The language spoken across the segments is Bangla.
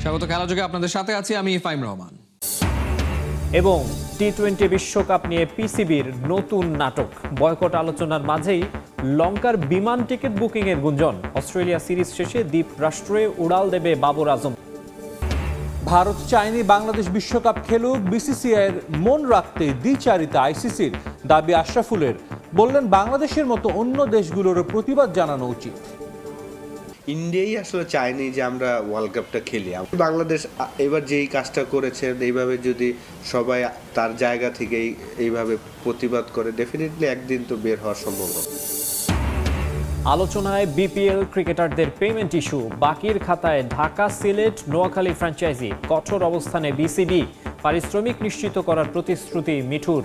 স্বাগত খেলাযোগে আপনাদের সাথে আছি আমি ফাইম রহমান। এবং টি-20 বিশ্বকাপ নিয়ে পিসিবির নতুন নাটক। বয়কট আলোচনার মাঝেই লঙ্কার বিমান টিকিট বুকিং এর গুঞ্জন। অস্ট্রেলিয়া সিরিজ শেষে দ্বীপ রাষ্ট্রে উড়াল দেবে বাবর আজম। ভারত চায়নি বাংলাদেশ বিশ্বকাপ খেলুক, বিসিসিআই এর মন রাখতে দ্বিচারিতা আইসিসির দাবি আশরাফুলের। বললেন বাংলাদেশের মতো অন্য দেশগুলোরও প্রতিবাদ জানানো উচিত। ইন্ডিয়াই আসলে চায়নি যে আমরা ওয়ার্ল্ড কাপটা খেলি। বাংলাদেশ এবার যেই কাজটা করেছে এইভাবে যদি সবাই তার জায়গা থেকে এইভাবে প্রতিবাদ করে, ডেফিনেটলি একদিন তো বের হওয়া সম্ভব হবে। আলোচনায় বিপিএল ক্রিকেটারদের পেমেন্ট ইস্যু। বাকির খাতায় ঢাকা, সিলেট, নোয়াখালী ফ্র্যাঞ্চাইজি। কঠোর অবস্থানে বিসিবি। পারিশ্রমিক নিশ্চিত করার প্রতিশ্রুতি মিঠুর।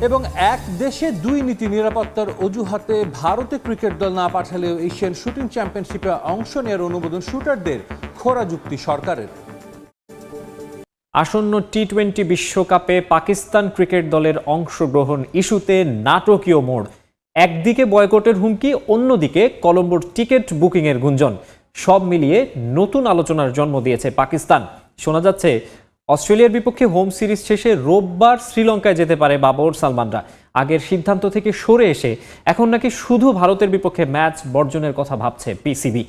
এবং এক দেশে দুই নীতি নিরাপত্তার অজুহাতে ভারতে ক্রিকেট দল না পাঠালেও এশিয়ান শুটিং চ্যাম্পিয়নশিপে অংশ নেওয়ার অনুমোদন শুটারদের খোঁড়া যুক্তি সরকারের। আসন্ন টি-20 বিশ্বকাপে পাকিস্তান ক্রিকেট দলের অংশগ্রহণ ইস্যুতে নাটকীয় মোড়। একদিকে বয়কটের হুমকি, অন্যদিকে কলম্বোর টিকিট বুকিংয়ের গুঞ্জন। সব মিলিয়ে নতুন আলোচনার জন্ম দিয়েছে পাকিস্তান। শোনা যাচ্ছে অস্ট্রেলিয়ার বিপক্ষে হোম সিরিজ শেষে রোববার শ্রীলঙ্কায় যেতে পারে বাবর সালমানরা। আগের সিদ্ধান্ত থেকে সরে এসে এখন নাকি শুধু ভারতের বিপক্ষে ম্যাচ বর্জনের কথা ভাবছে পিসিবি।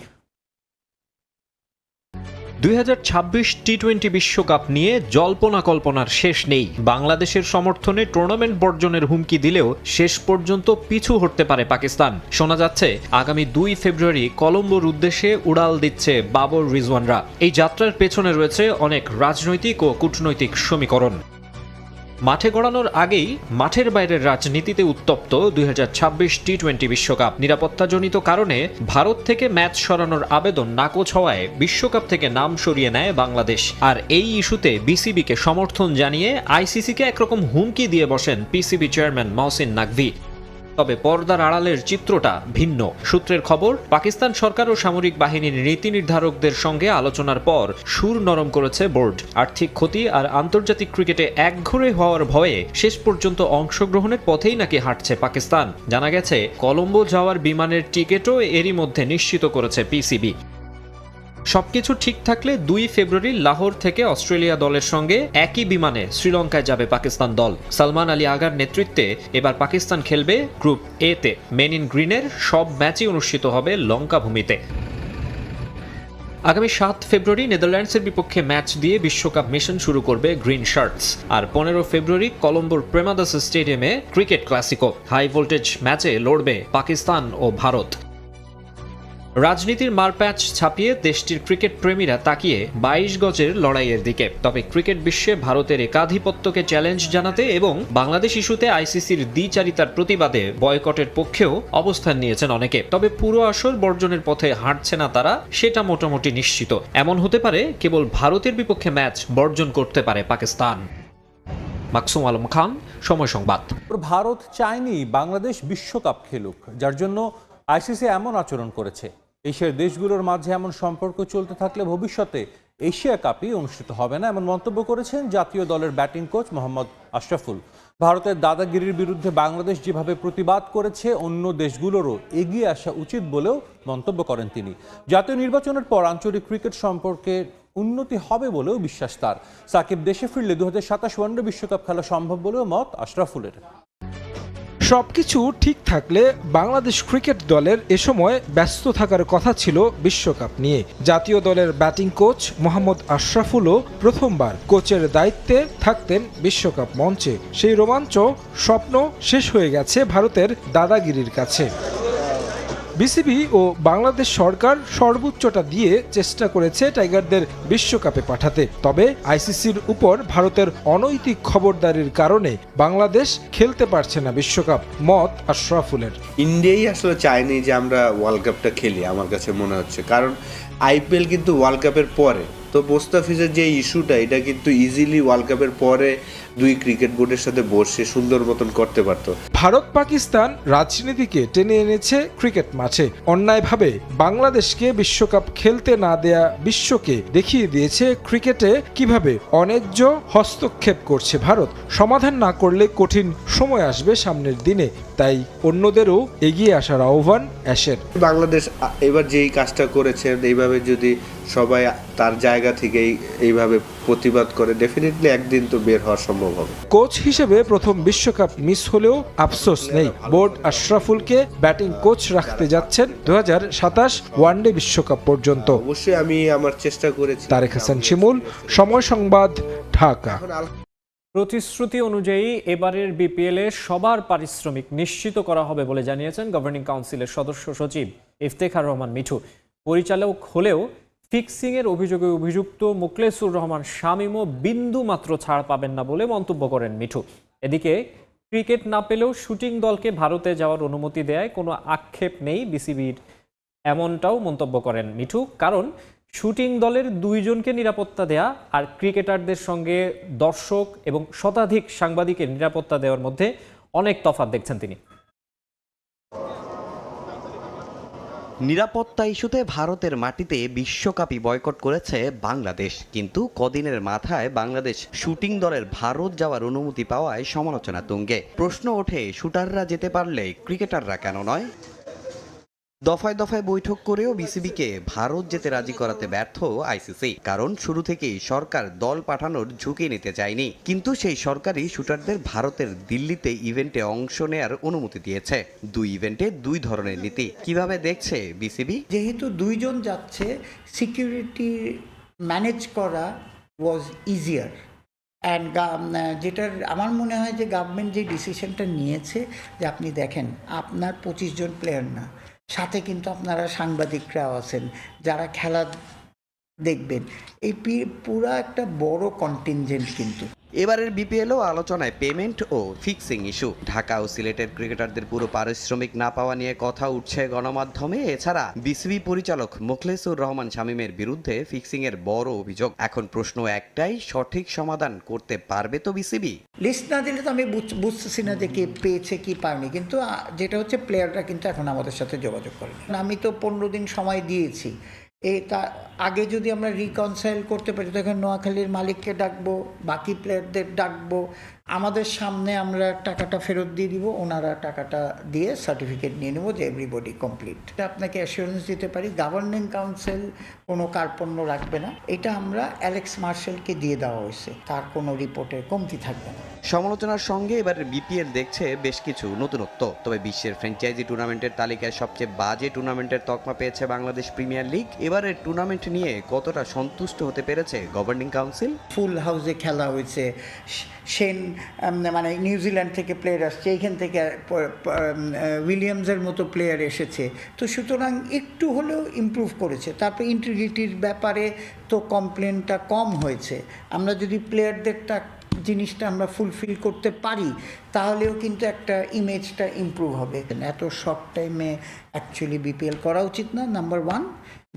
2026 টি-20 বিশ্বকাপ নিয়ে জল্পনা কল্পনার শেষ নেই। বাংলাদেশের সমর্থনে টুর্নামেন্ট বর্জনের হুমকি দিলেও শেষ পর্যন্ত পিছু হটতে পারে পাকিস্তান। শোনা যাচ্ছে আগামী 2 ফেব্রুয়ারি কলম্বোর উদ্দেশ্যে উড়াল দিচ্ছে বাবর রিজওয়ানরা। এই যাত্রার পেছনে রয়েছে অনেক রাজনৈতিক ও কূটনৈতিক সমীকরণ। মাঠে গড়ানোর আগেই মাঠের বাইরের রাজনীতিতে উত্তপ্ত 2026 টি-20 বিশ্বকাপ। নিরাপত্তাজনিত কারণে ভারত থেকে ম্যাচ সরানোর আবেদন নাকচ হওয়ায় বিশ্বকাপ থেকে নাম সরিয়ে নেয় বাংলাদেশ। আর এই ইস্যুতে বিসিবিকে সমর্থন জানিয়ে আইসিসিকে একরকম হুমকি দিয়ে বসেন পিসিবি চেয়ারম্যান মহসিন নাকভি। তবে পর্দার আড়ালের চিত্রটা ভিন্ন। সূত্রের খবর, পাকিস্তান সরকার ও সামরিক বাহিনীর নীতি নির্ধারকদের সঙ্গে আলোচনার পর সুর নরম করেছে বোর্ড। আর্থিক ক্ষতি আর আন্তর্জাতিক ক্রিকেটে একঘরে হওয়ার ভয়ে শেষ পর্যন্ত অংশগ্রহণের পথেই নাকি হাঁটছে পাকিস্তান। জানা গেছে কলম্বো যাওয়ার বিমানের টিকিটও এরই মধ্যে নিশ্চিত করেছে পিসিবি। সবকিছু ঠিক থাকলে 2 ফেব্রুয়ারি লাহোর থেকে অস্ট্রেলিয়া দলের সঙ্গে একই বিমানে শ্রীলঙ্কায় যাবে পাকিস্তান দল। সালমান আলী আগার নেতৃত্বে এবার পাকিস্তান খেলবে গ্রুপ এ তে। মেন ইন গ্রিনের সব ম্যাচই অনুষ্ঠিত হবে লঙ্কা ভূমিতে। আগামী 7 ফেব্রুয়ারি নেদারল্যান্ডসের বিপক্ষে ম্যাচ দিয়ে বিশ্বকাপ মিশন শুরু করবে গ্রিন শার্টস। আর 15 ফেব্রুয়ারি কলম্বোর প্রেমাদাস স্টেডিয়ামে ক্রিকেট ক্লাসিকো। হাই ভোল্টেজ ম্যাচে লড়বে পাকিস্তান ও ভারত। রাজনীতির মারপ্যাচ ছাপিয়ে দেশটির ক্রিকেট প্রেমীরা তাকিয়ে 22 গজের লড়াইয়ের দিকে। তবে ক্রিকেট বিশ্বে ভারতের একাধিপত্যকে চ্যালেঞ্জ জানাতে এবং বাংলাদেশ ইস্যুতে আইসিসির দ্বিচারিতার প্রতিবাদে বয়কটের পক্ষেও অবস্থান নিয়েছেন অনেকে। তবে পুরো আসর বর্জনের পথে হাঁটছে না তারা, সেটা মোটামুটি নিশ্চিত। এমন হতে পারে কেবল ভারতের বিপক্ষে ম্যাচ বর্জন করতে পারে পাকিস্তান। মাকসুম আলম খান, সময় সংবাদ। ভারত চায়নি বাংলাদেশ বিশ্বকাপ খেলুক, যার জন্য আইসিসি এমন আচরণ করেছে। এশিয়ার দেশগুলোর মাঝে এমন সম্পর্ক চলতে থাকলে ভবিষ্যতে এশিয়া কাপই অনুষ্ঠিত হবে না, এমন মন্তব্য করেছেন জাতীয় দলের ব্যাটিং কোচ মোহাম্মদ আশরাফুল। ভারতের দাদাগিরির বিরুদ্ধে বাংলাদেশ যেভাবে প্রতিবাদ করেছে, অন্য দেশগুলোরও এগিয়ে আসা উচিত বলেও মন্তব্য করেন তিনি। জাতীয় নির্বাচনের পর আঞ্চলিক ক্রিকেট সম্পর্কের উন্নতি হবে বলেও বিশ্বাস তার। সাকিব দেশে ফিরলে 2027 ওয়ানডে বিশ্বকাপ খেলা সম্ভব বলেও মত আশরাফুলের। সবকিছু ঠিক থাকলে বাংলাদেশ ক্রিকেট দলের এ সময় ব্যস্ত থাকার কথা ছিল বিশ্বকাপ নিয়ে। জাতীয় দলের ব্যাটিং কোচ মোহাম্মদ আশরাফুলও প্রথমবার কোচের দায়িত্বে থাকতেন বিশ্বকাপ মঞ্চে। সেই রোমাঞ্চ স্বপ্ন শেষ হয়ে গেছে ভারতের দাদাগিরির কাছে। বিসিবি ও বাংলাদেশ সরকার সর্বোচ্চটা দিয়ে চেষ্টা করেছে টাইগারদের বিশ্বকাপে পাঠাতে। তবে আইসিসির উপর ভারতের অনৈতিক খবরদারির কারণে বাংলাদেশ খেলতে পারছে না বিশ্বকাপ। মত আশরাফুলের। ইন্ডিয়াই আসলে চায়নি যে আমরা ওয়ার্ল্ড কাপটা খেলি, আমার কাছে মনে হচ্ছে। কারণ আইপিএল কিন্তু ওয়ার্ল্ড কাপের পরে, তো মোস্তাফিজের যে ইস্যুটা, এটা কিন্তু ইজিলি ওয়ার্ল্ড কাপের পরে দুই ক্রিকেট বোর্ডের সাথে বসে সুন্দর মতন করতে পারতো। ভারত পাকিস্তান রাজনীতিকে টেনে এনেছে ক্রিকেট মাঠে। অন্যায়ভাবে বাংলাদেশকে বিশ্বকাপ খেলতে না দেয়া বিশ্বকে দেখিয়ে দিয়েছে ক্রিকেটে কিভাবে অন্যায্য হস্তক্ষেপ করছে ভারত। সমাধান না করলে কঠিন সময় আসবে সামনের দিনে, তাই অন্যদেরও এগিয়ে আসার আহ্বান অ্যাশের। বাংলাদেশ এবার যেই কাজটা করেছে এইভাবে যদি সবাই তার জায়গা থেকেই এইভাবে প্রতিবাদ করে, ডেফিনেটলি একদিন তো বের হওয়া সম্ভব হবে। কোচ হিসেবে প্রথম বিশ্বকাপ মিস হলেও আফসোস নেই। বোর্ড আশরাফুলকে ব্যাটিং কোচ রাখতে যাচ্ছেন 2027 ওয়ানডে বিশ্বকাপ পর্যন্ত। অবশ্যই আমি আমার চেষ্টা করেছি। তারেক হাসান শিমুল, সময় সংবাদ, ঢাকা। প্রতিশ্রুতি অনুযায়ী এবারের বিপিএলে সবার পারিশ্রমিক নিশ্চিত করা হবে বলে জানিয়েছেন গভর্নিং কাউন্সিলের সদস্য সচিব ইফতেখার রহমান মিঠু। পরিচালক হলেও ফিক্সিংয়ের অভিযোগে অভিযুক্ত মোখলেসুর রহমান শামীমও বিন্দু মাত্র ছাড় পাবেন না বলে মন্তব্য করেন মিঠু। এদিকে ক্রিকেট না পেলেও শুটিং দলকে ভারতে যাওয়ার অনুমতি দেয়ায় কোনো আক্ষেপ নেই বিসিবির, এমনটাও মন্তব্য করেন মিঠু। কারণ শুটিং দলের 2 জনকে নিরাপত্তা দেয়া আর ক্রিকেটারদের সঙ্গে দর্শক এবং শতাধিক সাংবাদিকের নিরাপত্তা দেওয়ার মধ্যে অনেক তফাৎ দেখছেন তিনি। নিরাপত্তা ইস্যুতে ভারতের মাটিতে বিশ্বকাপই বয়কট করেছে বাংলাদেশ, কিন্তু কদিনের মাথায় বাংলাদেশ শুটিং দলের ভারত যাওয়ার অনুমতি পাওয়ায় সমালোচনা তুঙ্গে। প্রশ্ন ওঠে, শুটাররা যেতে পারলে ক্রিকেটাররা কেন নয়? দফায় দফায় বৈঠক করেও বিসিবিকে ভারত যেতে রাজি করাতে ব্যর্থ আইসিসি। কারণ শুরু থেকেই সরকার দল পাঠানোর ঝুঁকি নিতে চায়নি, কিন্তু সেই সরকারই শুটারদের ভারতের দিল্লিতে ইভেন্টে অংশ নেয়ার অনুমতি দিয়েছে। 2 ইভেন্টে 2 ধরনের নীতি। কিভাবে দেখছে বিসিবি? যেহেতু 2 জন যাচ্ছে, সিকিউরিটি ম্যানেজ করা ওয়াজ ইজিয়ার। অ্যান্ড যেটার আমার মনে হয় যে গভর্নমেন্ট যে ডিসিশনটা নিয়েছে, যে আপনি দেখেন আপনার 25 জন প্লেয়ার না, সাথে কিন্তু আপনারা সাংবাদিকরাও আছেন যারা খেলা দেখবেন, এই পুরা একটা বড় কন্টিনজেন্ট। কিন্তু এবারের বিপিএলও আলোচনায় পেমেন্ট ও ফিক্সিং ইস্যু। ঢাকা ও সিলেটের ক্রিকেটারদের পুরো পারিশ্রমিক না পাওয়া নিয়ে কথা উঠছে গণমাধ্যমে। এছাড়া বিসিবি পরিচালক মোখলেসুর রহমান শামীমের বিরুদ্ধে ফিক্সিং এর বড় অভিযোগ। এখন প্রশ্ন একটাই, সঠিক সমাধান করতে পারবে তো বিসিবি? লিস্ট না দিলে তো আমি বুঝতেছি না যে কে পেয়েছে কি পায়নি। কিন্তু যেটা হচ্ছে, প্লেয়াররা কিন্তু এখন আমাদের সাথে যোগাযোগ করে। আমি তো 15 দিন সময় দিয়েছি। তা আগে যদি আমরা রিকনসাইল করতে পারি, তখন নোয়াখালীর মালিককে ডাকবো, বাকি প্লেয়ারদের ডাকবো, আমাদের সামনে আমরা টাকাটা ফেরত দিয়ে দিব, ওনারা টাকাটা দিয়ে সার্টিফিকেট নিয়ে নেবো যে এভরিবডি কমপ্লিট। আপনাকে অ্যাসিওরেন্স দিতে পারি, গভর্নিং কাউন্সিল কোনো কার্পণ্য রাখবে না। এটা আমরা অ্যালেক্স মার্শালকে দিয়ে দেওয়া হয়েছে, তার কোনো রিপোর্টে কমতি থাকবে না। সমালোচনার সঙ্গে এবারের বিপিএল দেখছে বেশ কিছু নতুনত্ব। তবে বিশ্বের ফ্র্যাঞ্চাইজি টুর্নামেন্টের তালিকায় সবচেয়ে বাজে টুর্নামেন্টের তকমা পেয়েছে বাংলাদেশ প্রিমিয়ার লিগ। এবারের টুর্নামেন্ট নিয়ে কতটা সন্তুষ্ট হতে পেরেছে গভর্নিং কাউন্সিল? ফুল হাউসে খেলা হয়েছে। সেন মানে নিউজিল্যান্ড থেকে প্লেয়ার আসছে, এইখান থেকে উইলিয়ামসের মতো প্লেয়ার এসেছে, তো সুতরাং একটু হলেও ইমপ্রুভ করেছে। তারপরে ইন্টিগ্রিটির ব্যাপারে তো কমপ্লেনটা কম হয়েছে। আমরা যদি প্লেয়ারদেরটা জিনিসটা আমরা ফুলফিল করতে পারি, তাহলেও কিন্তু একটা ইমেজটা ইমপ্রুভ হবে। এত শর্ট টাইমে অ্যাকচুয়ালি বিপিএল করা উচিত না, নাম্বার 1।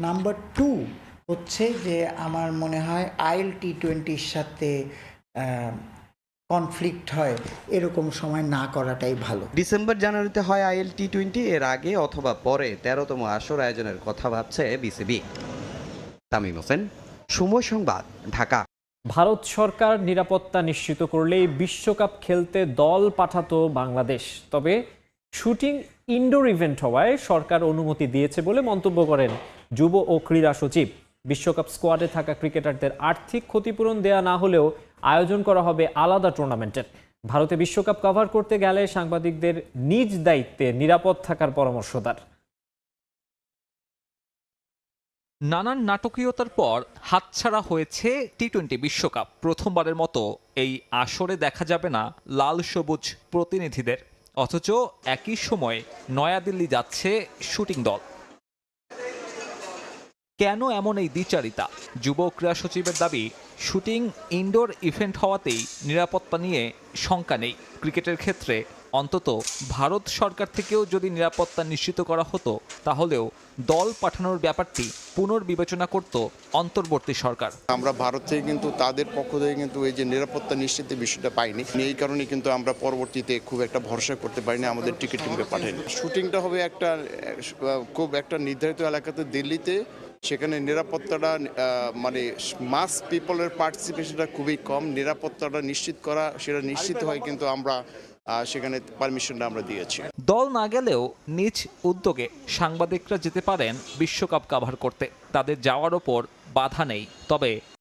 নাম্বার 2 হচ্ছে যে আমার মনে হয় IL-T20 সাথে কনফ্লিক্ট হয়, এরকম সময় না করাটাই ভালো। ডিসেম্বর জানুয়ারিতে হয় IL-T20, এর আগে অথবা পরে 13তম আসর আয়োজনের কথা ভাবছে বিসিবি। তামিম হোসেন, সময় সংবাদ, ঢাকা। ভারত সরকার নিরাপত্তা নিশ্চিত করলেই বিশ্বকাপ খেলতে দল পাঠাতো বাংলাদেশ। তবে শুটিং ইনডোর ইভেন্ট হওয়ায় সরকার অনুমতি দিয়েছে বলে মন্তব্য করেন যুব ও ক্রীড়া সচিব। বিশ্বকাপ স্কোয়াডে থাকা ক্রিকেটারদের আর্থিক ক্ষতিপূরণ দেয়া না হলেও আয়োজন করা হবে আলাদা টুর্নামেন্টের। ভারতে বিশ্বকাপ কভার করতে গেলে সাংবাদিকদের নিজ দায়িত্বে নিরাপদ থাকার পরামর্শ তার। নানান নাটকীয়তার পর হাতছাড়া হয়েছে টি-20 বিশ্বকাপ। প্রথমবারের মতো এই আসরে দেখা যাবে না লাল সবুজ প্রতিনিধিদের, অথচ একই সময়ে নয়াদিল্লি যাচ্ছে শুটিং দল। কেন এমন এই দ্বিচারিতা? যুব ক্রীড়া সচিবের দাবি, শুটিং ইনডোর ইভেন্ট হওয়াতেই নিরাপত্তা নিয়ে শঙ্কা নেই। ক্রিকেটের ক্ষেত্রে অন্তত ভারত সরকার থেকেও যদি নিরাপত্তা নিশ্চিত করা হতো, তাহলেও দল পাঠানোর ব্যাপারটি পুনর্বিবেচনা করত অন্তর্বর্তী সরকার। আমরা ভারত থেকে কিন্তু তাদের পক্ষ থেকে কিন্তু এই যে নিরাপত্তা নিশ্চিতের বিষয়টা পাইনি, এই কারণে কিন্তু আমরা পরবর্তীতে খুব একটা ভরসা করতে পারিনি, আমাদের টিকিট টিমকে পাঠাইনি। শুটিংটা হবে খুব একটা নির্ধারিত এলাকাতে, দিল্লিতে। সেখানে নিরাপত্তাটা মানে মাস পিপলের পার্টিসিপেশনটা খুবই কম, নিরাপত্তাটা নিশ্চিত করা সেটা নিশ্চিত হয়, কিন্তু আমরা সেখানে পারমিশনটা আমরা দিয়েছি। দল না গেলেও নিজ উদ্যোগে সাংবাদিকরা যেতে পারেন বিশ্বকাপ কভার করতে, তাদের যাওয়ার ওপর বাধা নেই। তবে